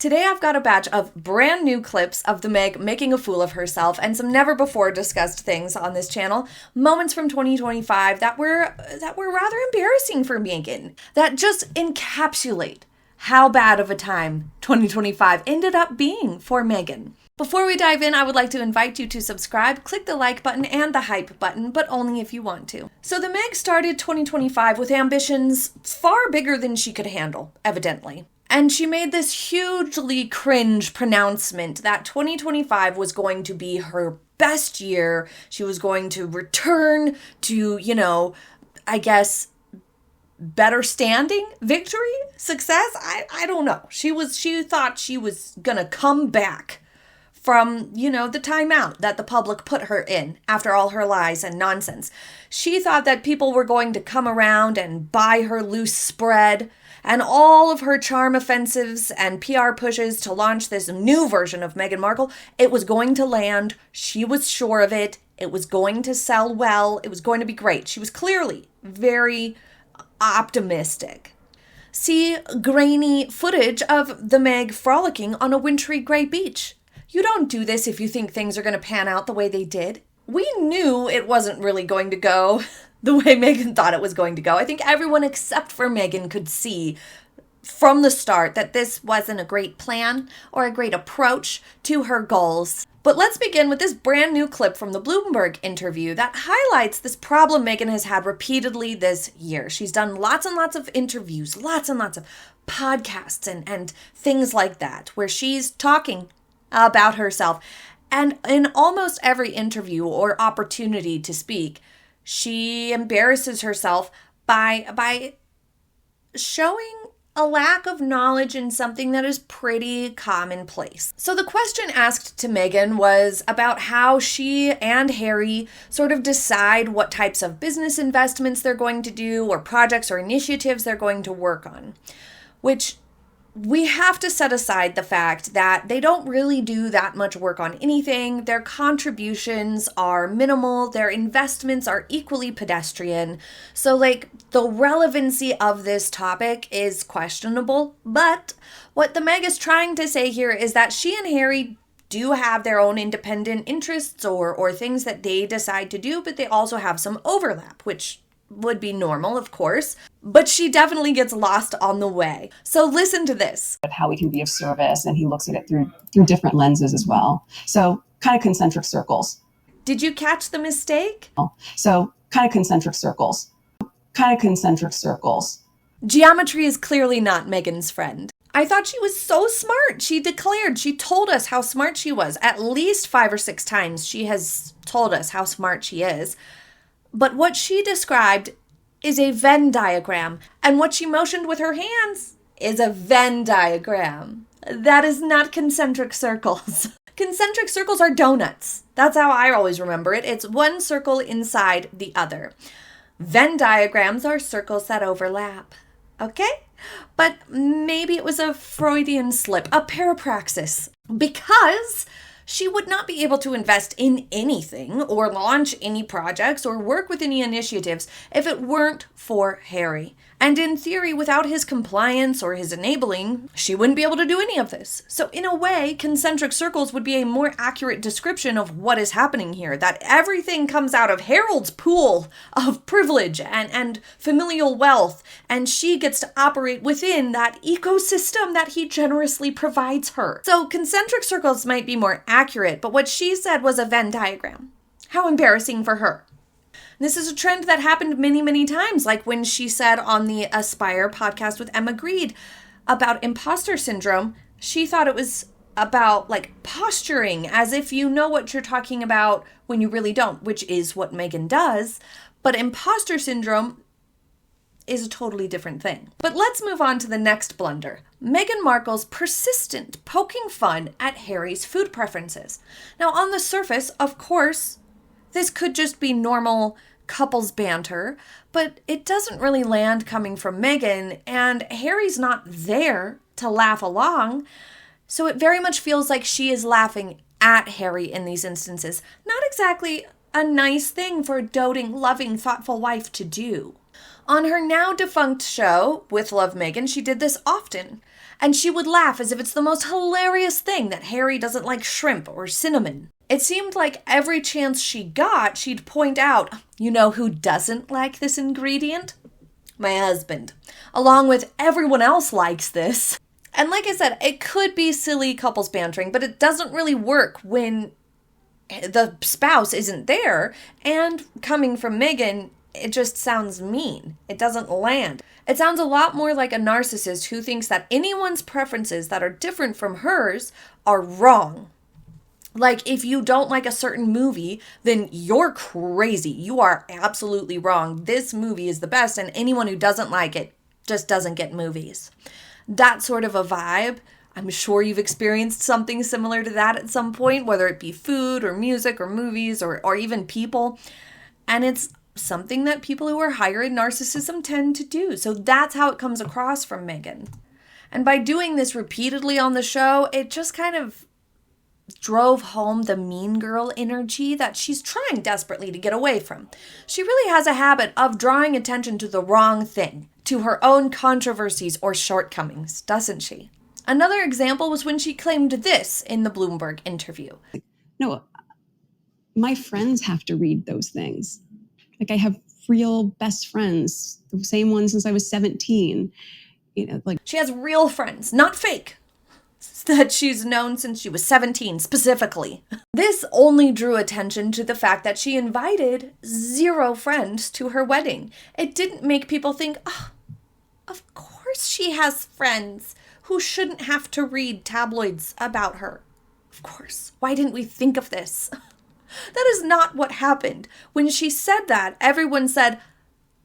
Today I've got a batch of brand new clips of the Meg making a fool of herself and some never before discussed things on this channel, moments from 2025 that were rather embarrassing for Meghan, that just encapsulate how bad of a time 2025 ended up being for Meghan. Before we dive in, I would like to invite you to subscribe, click the like button and the hype button, but only if you want to. So the Meg started 2025 with ambitions far bigger than she could handle, evidently. And she made this hugely cringe pronouncement that 2025 was going to be her best year. She was going to return to, I guess, better standing, victory, success. I don't know. She thought she was gonna come back from, the timeout that the public put her in after all her lies and nonsense. She thought that people were going to come around and buy her loose spread, and all of her charm offensives and PR pushes to launch this new version of Meghan Markle, it was going to land. She was sure of it. It was going to sell well. It was going to be great. She was clearly very optimistic. See grainy footage of the Meg frolicking on a wintry gray beach. You don't do this if you think things are going to pan out the way they did. We knew it wasn't really going to go the way Meghan thought it was going to go. I think everyone except for Meghan could see from the start that this wasn't a great plan or a great approach to her goals. But let's begin with this brand new clip from the Bloomberg interview that highlights this problem Meghan has had repeatedly this year. She's done lots and lots of interviews, lots and lots of podcasts and things like that, where she's talking about herself. And in almost every interview or opportunity to speak, she embarrasses herself by showing a lack of knowledge in something that is pretty commonplace. So the question asked to Meghan was about how she and Harry sort of decide what types of business investments they're going to do or projects or initiatives they're going to work on, which we have to set aside the fact that they don't really do that much work on anything. Their contributions are minimal. Their investments are equally pedestrian. So, the relevancy of this topic is questionable. But what the Meg is trying to say here is that she and Harry do have their own independent interests or things that they decide to do, but they also have some overlap, which would be normal, of course, but she definitely gets lost on the way. So listen to this. How we can be of service, and he looks at it through different lenses as well. So kind of concentric circles. Did you catch the mistake? So kind of concentric circles. Geometry is clearly not Meghan's friend. I thought she was so smart. She told us how smart she was. At least 5 or 6 times she has told us how smart she is. But what she described is a Venn diagram, and what she motioned with her hands is a Venn diagram. That is not concentric circles. Concentric circles are donuts. That's how I always remember it. It's one circle inside the other. Venn diagrams are circles that overlap. Okay? But maybe it was a Freudian slip, a parapraxis, because she would not be able to invest in anything or launch any projects or work with any initiatives if it weren't for Harry. And in theory, without his compliance or his enabling, she wouldn't be able to do any of this. So in a way, concentric circles would be a more accurate description of what is happening here, that everything comes out of Harold's pool of privilege and familial wealth, and she gets to operate within that ecosystem that he generously provides her. So concentric circles might be more accurate, but what she said was a Venn diagram. How embarrassing for her. This is a trend that happened many, many times, like when she said on the Aspire podcast with Emma Grede about imposter syndrome. She thought it was about posturing, as if you know what you're talking about when you really don't, which is what Meghan does. But imposter syndrome is a totally different thing. But let's move on to the next blunder. Meghan Markle's persistent poking fun at Harry's food preferences. Now, on the surface, of course, this could just be normal couples banter, but it doesn't really land coming from Meghan, and Harry's not there to laugh along, so it very much feels like she is laughing at Harry in these instances. Not exactly a nice thing for a doting, loving, thoughtful wife to do. On her now defunct show, With Love Meghan, she did this often. And she would laugh as if it's the most hilarious thing that Harry doesn't like shrimp or cinnamon. It seemed like every chance she got, she'd point out, you know who doesn't like this ingredient? My husband. Along with everyone else likes this. And like I said, it could be silly couples bantering, but it doesn't really work when the spouse isn't there. And coming from Meghan, it just sounds mean. It doesn't land. It sounds a lot more like a narcissist who thinks that anyone's preferences that are different from hers are wrong. Like, if you don't like a certain movie, then you're crazy. You are absolutely wrong. This movie is the best, and anyone who doesn't like it just doesn't get movies. That sort of a vibe. I'm sure you've experienced something similar to that at some point, whether it be food or music or movies or even people. And it's something that people who are higher in narcissism tend to do. So that's how it comes across from Meghan. And by doing this repeatedly on the show, it just kind of drove home the mean girl energy that she's trying desperately to get away from. She really has a habit of drawing attention to the wrong thing, to her own controversies or shortcomings, doesn't she? Another example was when she claimed this in the Bloomberg interview. No, my friends have to read those things. Like, I have real best friends, the same ones since I was 17. You know, like, she has real friends, not fake, that she's known since she was 17 specifically. This only drew attention to the fact that she invited 0 friends to her wedding. It didn't make people think, oh, of course she has friends who shouldn't have to read tabloids about her. Of course. Why didn't we think of this? That is not what happened. When she said that, everyone said,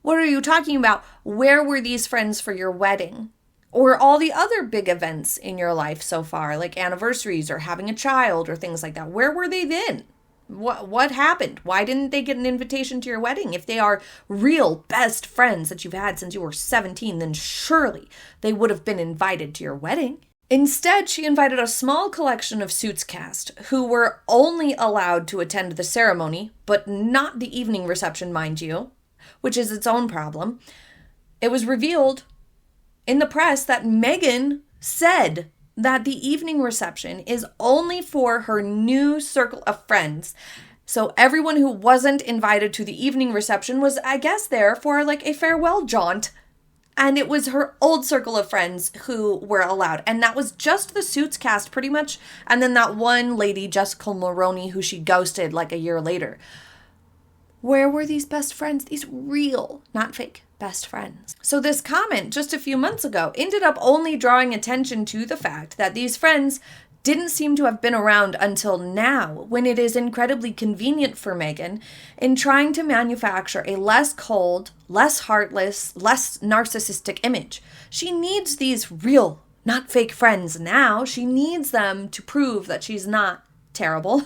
what are you talking about? Where were these friends for your wedding? Or all the other big events in your life so far, like anniversaries or having a child or things like that. Where were they then? What happened? Why didn't they get an invitation to your wedding? If they are real best friends that you've had since you were 17, then surely they would have been invited to your wedding. Instead, she invited a small collection of Suits cast who were only allowed to attend the ceremony, but not the evening reception, mind you, which is its own problem. It was revealed in the press that Meghan said that the evening reception is only for her new circle of friends. So everyone who wasn't invited to the evening reception was, I guess, there for like a farewell jaunt. And it was her old circle of friends who were allowed. And that was just the Suits cast pretty much. And then that one lady, Jessica Maroney, who she ghosted like a year later. Where were these best friends? These real, not fake, best friends. So this comment just a few months ago ended up only drawing attention to the fact that these friends didn't seem to have been around until now, when it is incredibly convenient for Meghan in trying to manufacture a less cold, less heartless, less narcissistic image. She needs these real, not fake friends now. She needs them to prove that she's not terrible.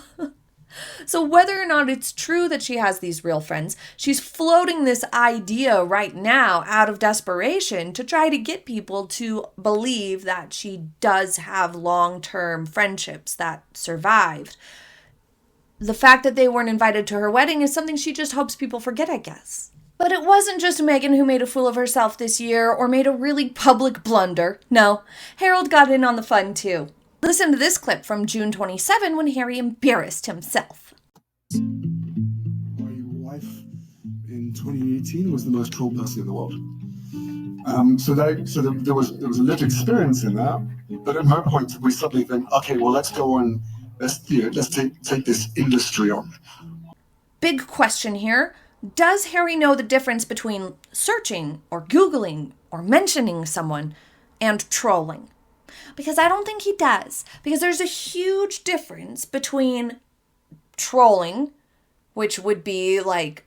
So whether or not it's true that she has these real friends, she's floating this idea right now out of desperation to try to get people to believe that she does have long-term friendships that survived. The fact that they weren't invited to her wedding is something she just hopes people forget, I guess. But it wasn't just Meghan who made a fool of herself this year or made a really public blunder. No, Harold got in on the fun too. Listen to this clip from June 27 when Harry embarrassed himself. My wife in 2018 was the most trolled person in the world. So there was a lived experience in that. But at no point did we suddenly think, okay, well, let's go on, let's take this industry on. Big question here. Does Harry know the difference between searching or Googling or mentioning someone and trolling? Because I don't think he does. Because there's a huge difference between trolling, which would be like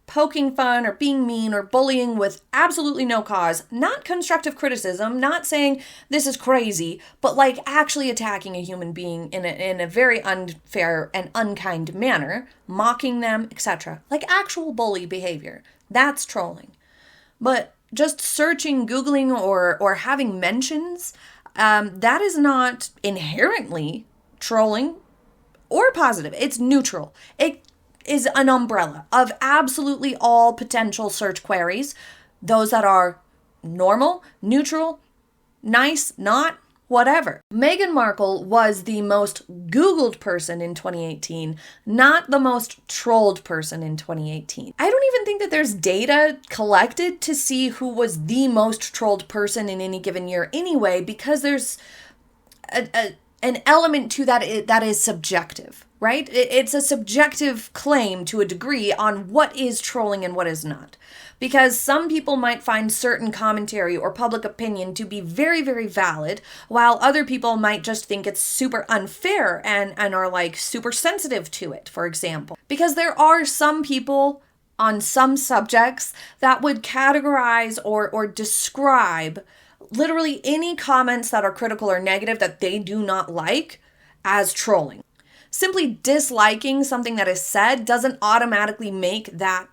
poking fun or being mean or bullying with absolutely no cause, not constructive criticism, not saying this is crazy, but like actually attacking a human being in a very unfair and unkind manner, mocking them, etc. Like actual bully behavior. That's trolling. But just searching, Googling, or having mentions, that is not inherently trolling or positive. It's neutral. It is an umbrella of absolutely all potential search queries. Those that are normal, neutral, Nice, not, whatever. Meghan Markle was the most Googled person in 2018, not the most trolled person in 2018. I don't even think that there's data collected to see who was the most trolled person in any given year anyway, because there's an element to that is subjective, right? It's a subjective claim to a degree on what is trolling and what is not. Because some people might find certain commentary or public opinion to be very, very valid, while other people might just think it's super unfair and are like super sensitive to it, for example. Because there are some people on some subjects that would categorize or describe literally any comments that are critical or negative that they do not like as trolling. Simply disliking something that is said doesn't automatically make that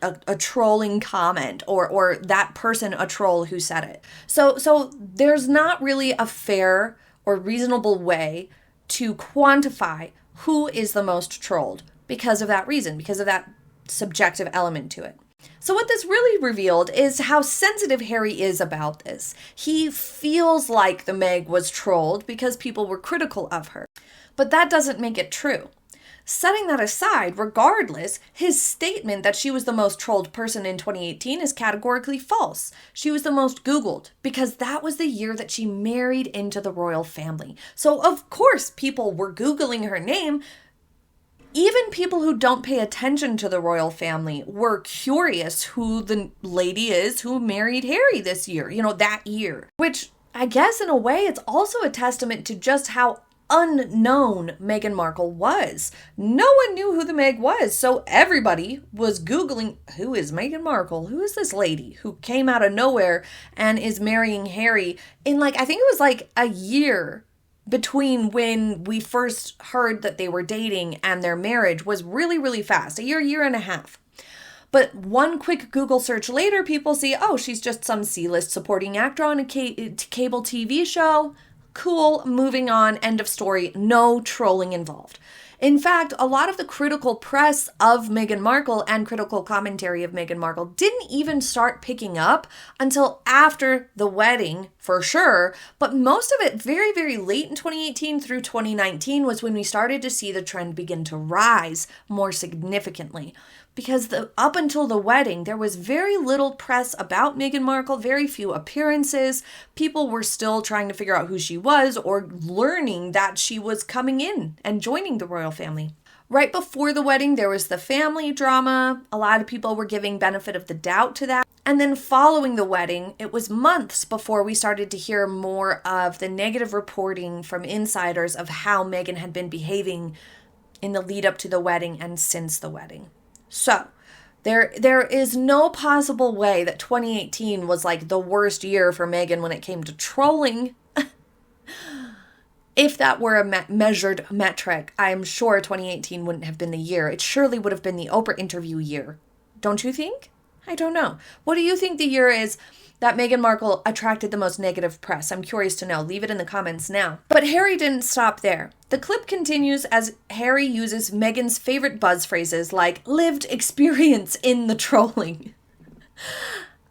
a trolling comment or that person a troll who said it. So there's not really a fair or reasonable way to quantify who is the most trolled because of that reason, because of that subjective element to it. So what this really revealed is how sensitive Harry is about this. He feels like the Meg was trolled because people were critical of her. But that doesn't make it true. Setting that aside, regardless, his statement that she was the most trolled person in 2018 is categorically false. She was the most Googled because that was the year that she married into the royal family. So of course people were Googling her name. Even people who don't pay attention to the royal family were curious who the lady is who married Harry this year, that year. Which I guess in a way it's also a testament to just how unknown Meghan Markle was. No one knew who the Meg was, so everybody was Googling, who is Meghan Markle? Who is this lady who came out of nowhere and is marrying Harry in I think it was a year between when we first heard that they were dating and their marriage was really, really fast. A year and a half. But one quick Google search later, people see, oh, she's just some C-list supporting actor on a cable TV show. Cool, moving on, end of story, no trolling involved. In fact, a lot of the critical press of Meghan Markle and critical commentary of Meghan Markle didn't even start picking up until after the wedding, for sure. But most of it very, very late in 2018 through 2019 was when we started to see the trend begin to rise more significantly. Because up until the wedding, there was very little press about Meghan Markle, very few appearances. People were still trying to figure out who she was or learning that she was coming in and joining the royal family. Right before the wedding, there was the family drama. A lot of people were giving benefit of the doubt to that. And then following the wedding, it was months before we started to hear more of the negative reporting from insiders of how Meghan had been behaving in the lead up to the wedding and since the wedding. So, there is no possible way that 2018 was the worst year for Meghan when it came to trolling. If that were a measured metric, I'm sure 2018 wouldn't have been the year. It surely would have been the Oprah interview year. Don't you think? I don't know. What do you think the year is that Meghan Markle attracted the most negative press? I'm curious to know. Leave it in the comments now. But Harry didn't stop there. The clip continues as Harry uses Meghan's favorite buzz phrases like lived experience in the trolling.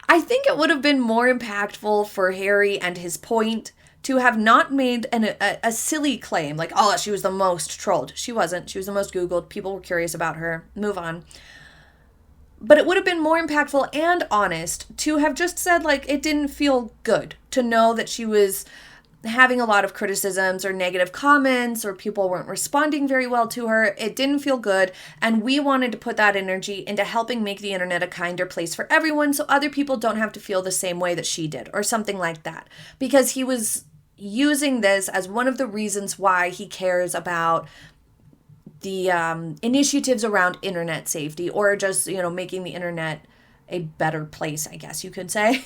I think it would have been more impactful for Harry and his point to have not made a silly claim like, oh, she was the most trolled. She wasn't. She was the most Googled. People were curious about her. Move on. But it would have been more impactful and honest to have just said, it didn't feel good to know that she was having a lot of criticisms or negative comments or people weren't responding very well to her. It didn't feel good. And we wanted to put that energy into helping make the internet a kinder place for everyone so other people don't have to feel the same way that she did or something like that. Because he was using this as one of the reasons why he cares about the initiatives around internet safety or just, making the internet a better place, I guess you could say.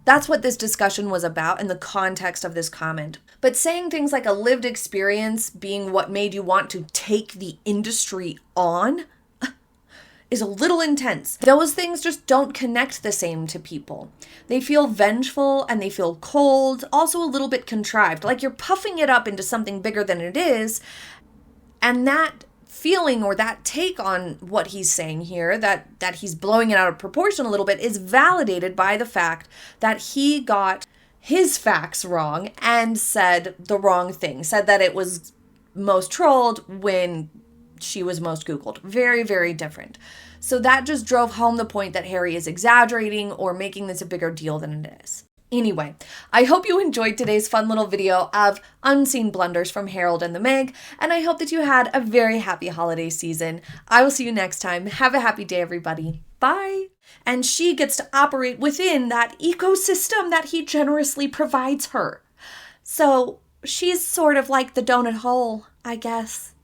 That's what this discussion was about in the context of this comment. But saying things like a lived experience being what made you want to take the industry on is a little intense. Those things just don't connect the same to people. They feel vengeful and they feel cold, also a little bit contrived, like you're puffing it up into something bigger than it is. And that feeling or that take on what he's saying here, that he's blowing it out of proportion a little bit, is validated by the fact that he got his facts wrong and said the wrong thing, said that it was most trolled when she was most Googled. Very, very different. So that just drove home the point that Harry is exaggerating or making this a bigger deal than it is. Anyway, I hope you enjoyed today's fun little video of unseen blunders from Harold and the Meg, and I hope that you had a very happy holiday season. I will see you next time. Have a happy day, everybody. Bye. And she gets to operate within that ecosystem that he generously provides her. So she's sort of like the donut hole, I guess.